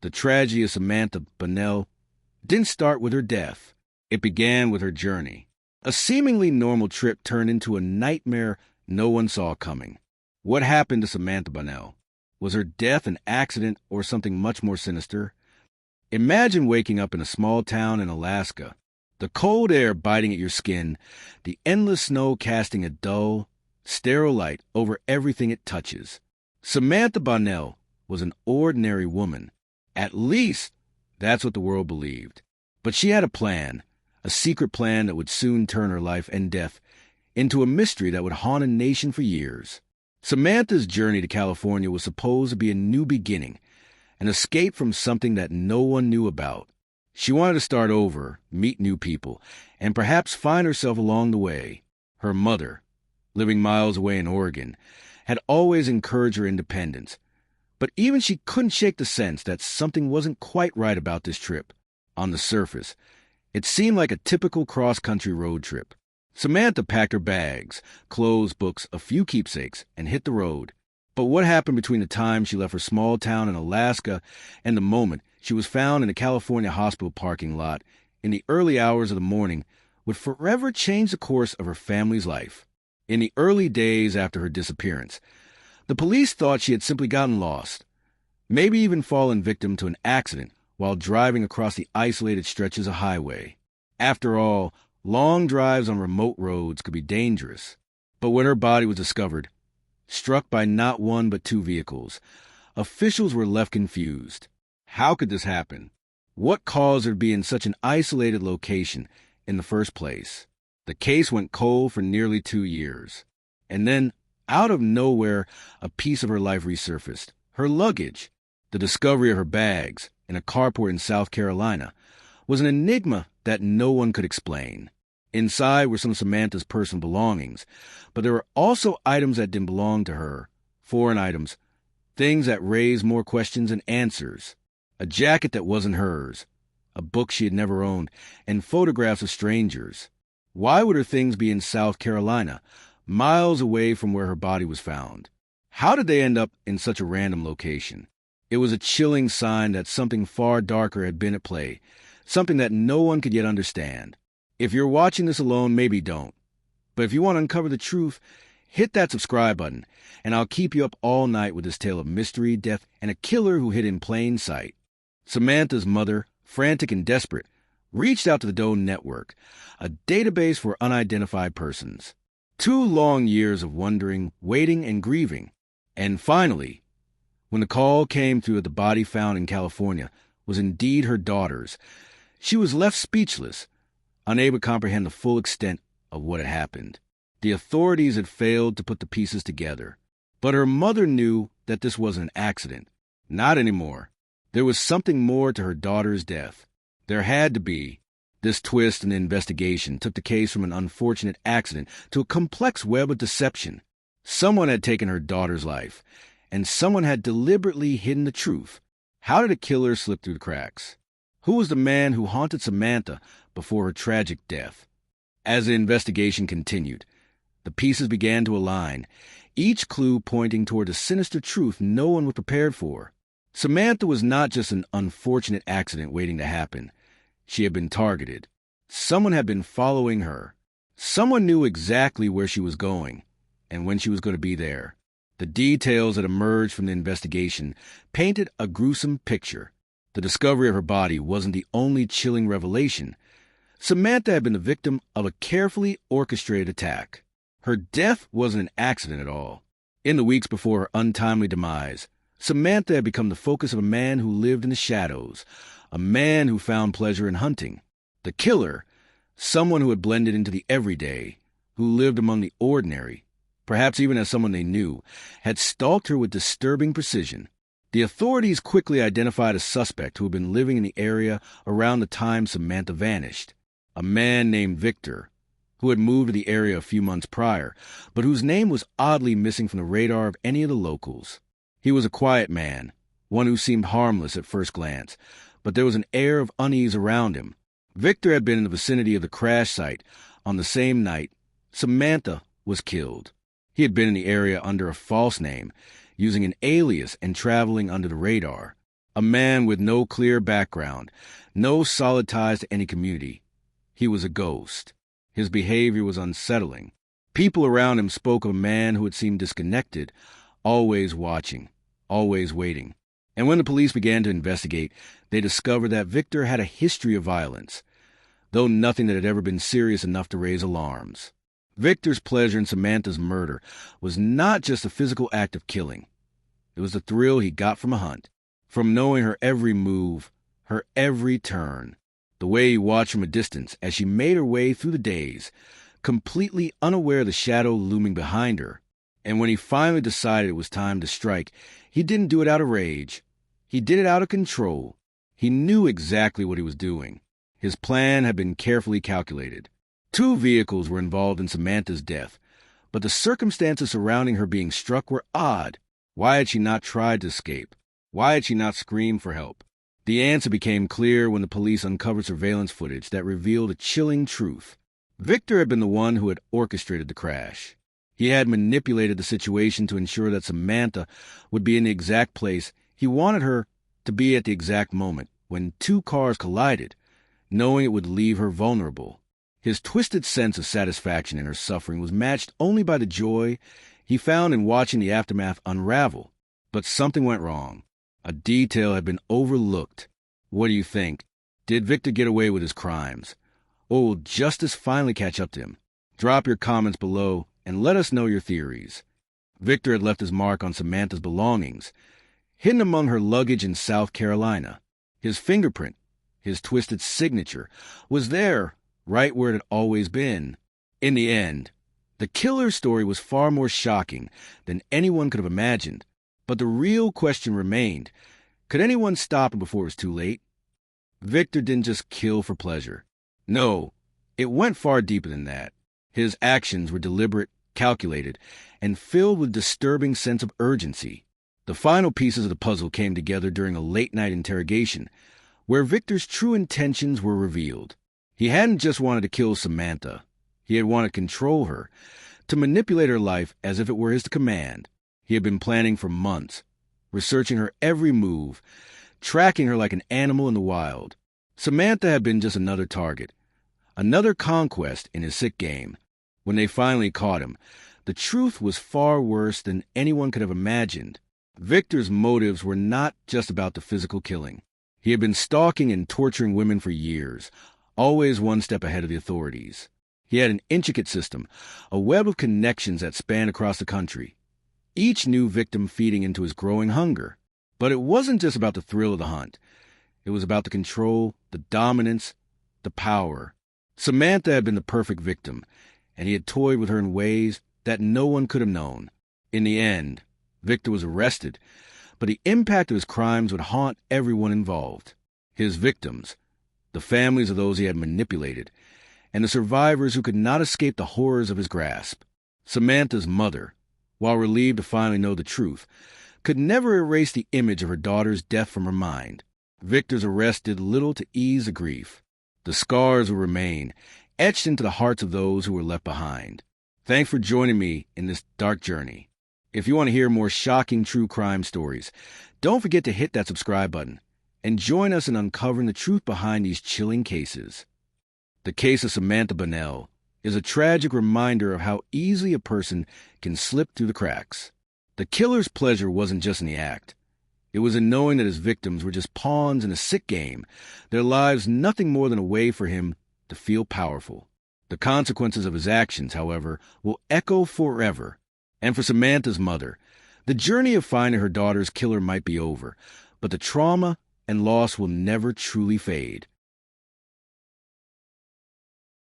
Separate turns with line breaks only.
The tragedy of Samantha Bonnell didn't start with her death. It began with her journey. A seemingly normal trip turned into a nightmare no one saw coming. What happened to Samantha Bonnell? Was her death an accident or something much more sinister? Imagine waking up in a small town in Alaska, the cold air biting at your skin, the endless snow casting a dull, sterile light over everything it touches. Samantha Bonnell was an ordinary woman. At least, that's what the world believed. But she had a plan, a secret plan that would soon turn her life and death into a mystery that would haunt a nation for years. Samantha's journey to California was supposed to be a new beginning, an escape from something that no one knew about. She wanted to start over, meet new people, and perhaps find herself along the way. Her mother, living miles away in Oregon, had always encouraged her independence. But even she couldn't shake the sense that something wasn't quite right about this trip. On the surface, it seemed like a typical cross-country road trip. Samantha packed her bags, clothes, books, a few keepsakes, and hit the road. But what happened between the time she left her small town in Alaska and the moment she was found in a California hospital parking lot in the early hours of the morning would forever change the course of her family's life. In the early days after her disappearance, the police thought she had simply gotten lost, maybe even fallen victim to an accident while driving across the isolated stretches of highway. After all, long drives on remote roads could be dangerous. But when her body was discovered, struck by not one but two vehicles, officials were left confused. How could this happen? What caused her to be in such an isolated location in the first place? The case went cold for nearly 2 years. And then, out of nowhere, a piece of her life resurfaced. Her luggage. The discovery of her bags in a carport in South Carolina was an enigma that no one could explain. Inside were some of Samantha's personal belongings, but there were also items that didn't belong to her, foreign items, things that raised more questions than answers. A jacket that wasn't hers, a book she had never owned, and photographs of strangers. Why would her things be in South Carolina, miles away from where her body was found? How did they end up in such a random location? It was a chilling sign that something far darker had been at play, something that no one could yet understand. If you're watching this alone, maybe don't. But if you want to uncover the truth, hit that subscribe button, and I'll keep you up all night with this tale of mystery, death, and a killer who hid in plain sight. Samantha's mother, frantic and desperate, reached out to the Doe Network, a database for unidentified persons. 2 long years of wondering, waiting, and grieving. And finally, when the call came through that the body found in California was indeed her daughter's, she was left speechless, unable to comprehend the full extent of what had happened. The authorities had failed to put the pieces together. But her mother knew that this wasn't an accident. Not anymore. There was something more to her daughter's death. There had to be. This twist in the investigation took the case from an unfortunate accident to a complex web of deception. Someone had taken her daughter's life, and someone had deliberately hidden the truth. How did a killer slip through the cracks? Who was the man who haunted Samantha before her tragic death? As the investigation continued, the pieces began to align, each clue pointing toward a sinister truth no one was prepared for. Samantha was not just an unfortunate accident waiting to happen. She had been targeted. Someone had been following her. Someone knew exactly where she was going and when she was going to be there. The details that emerged from the investigation painted a gruesome picture. The discovery of her body wasn't the only chilling revelation. Samantha had been the victim of a carefully orchestrated attack. Her death wasn't an accident at all. In the weeks before her untimely demise, Samantha had become the focus of a man who lived in the shadows, a man who found pleasure in hunting. The killer, someone who had blended into the everyday, who lived among the ordinary, perhaps even as someone they knew, had stalked her with disturbing precision. The authorities quickly identified a suspect who had been living in the area around the time Samantha vanished. A man named Victor, who had moved to the area a few months prior, but whose name was oddly missing from the radar of any of the locals. He was a quiet man, one who seemed harmless at first glance, but there was an air of unease around him. Victor had been in the vicinity of the crash site on the same night Samantha was killed. He had been in the area under a false name, using an alias and traveling under the radar. A man with no clear background, no solid ties to any community. He was a ghost. His behavior was unsettling. People around him spoke of a man who had seemed disconnected, always watching, always waiting. And when the police began to investigate, they discovered that Victor had a history of violence, though nothing that had ever been serious enough to raise alarms. Victor's pleasure in Samantha's murder was not just a physical act of killing. It was the thrill he got from a hunt, from knowing her every move, her every turn, the way he watched from a distance as she made her way through the days, completely unaware of the shadow looming behind her. And when he finally decided it was time to strike, he didn't do it out of rage. He did it out of control. He knew exactly what he was doing. His plan had been carefully calculated. 2 vehicles were involved in Samantha's death, but the circumstances surrounding her being struck were odd. Why had she not tried to escape? Why had she not screamed for help? The answer became clear when the police uncovered surveillance footage that revealed a chilling truth. Victor had been the one who had orchestrated the crash. He had manipulated the situation to ensure that Samantha would be in the exact place he wanted her to be at the exact moment when 2 cars collided, knowing it would leave her vulnerable. His twisted sense of satisfaction in her suffering was matched only by the joy he found in watching the aftermath unravel. But something went wrong. A detail had been overlooked. What do you think? Did Victor get away with his crimes? Or will justice finally catch up to him? Drop your comments below and let us know your theories. Victor had left his mark on Samantha's belongings, hidden among her luggage in South Carolina. His fingerprint, his twisted signature, was there, right where it had always been. In the end, the killer's story was far more shocking than anyone could have imagined. But the real question remained, could anyone stop him before it was too late? Victor didn't just kill for pleasure. No, it went far deeper than that. His actions were deliberate, calculated, and filled with a disturbing sense of urgency. The final pieces of the puzzle came together during a late-night interrogation, where Victor's true intentions were revealed. He hadn't just wanted to kill Samantha. He had wanted to control her, to manipulate her life as if it were his command. He had been planning for months, researching her every move, tracking her like an animal in the wild. Samantha had been just another target, another conquest in his sick game. When they finally caught him, the truth was far worse than anyone could have imagined. Victor's motives were not just about the physical killing. He had been stalking and torturing women for years, always one step ahead of the authorities. He had an intricate system, a web of connections that spanned across the country, each new victim feeding into his growing hunger. But it wasn't just about the thrill of the hunt. It was about the control, the dominance, the power. Samantha had been the perfect victim, and he had toyed with her in ways that no one could have known. In the end, Victor was arrested, but the impact of his crimes would haunt everyone involved. His victims, the families of those he had manipulated, and the survivors who could not escape the horrors of his grasp. Samantha's mother, while relieved to finally know the truth, could never erase the image of her daughter's death from her mind. Victor's arrest did little to ease the grief. The scars will remain, etched into the hearts of those who were left behind. Thanks for joining me in this dark journey. If you want to hear more shocking true crime stories, don't forget to hit that subscribe button and join us in uncovering the truth behind these chilling cases. The case of Samantha Bonnell is a tragic reminder of how easily a person can slip through the cracks. The killer's pleasure wasn't just in the act. It was in knowing that his victims were just pawns in a sick game, their lives nothing more than a way for him to feel powerful. The consequences of his actions, however, will echo forever. And for Samantha's mother, the journey of finding her daughter's killer might be over, but the trauma and loss will never truly fade.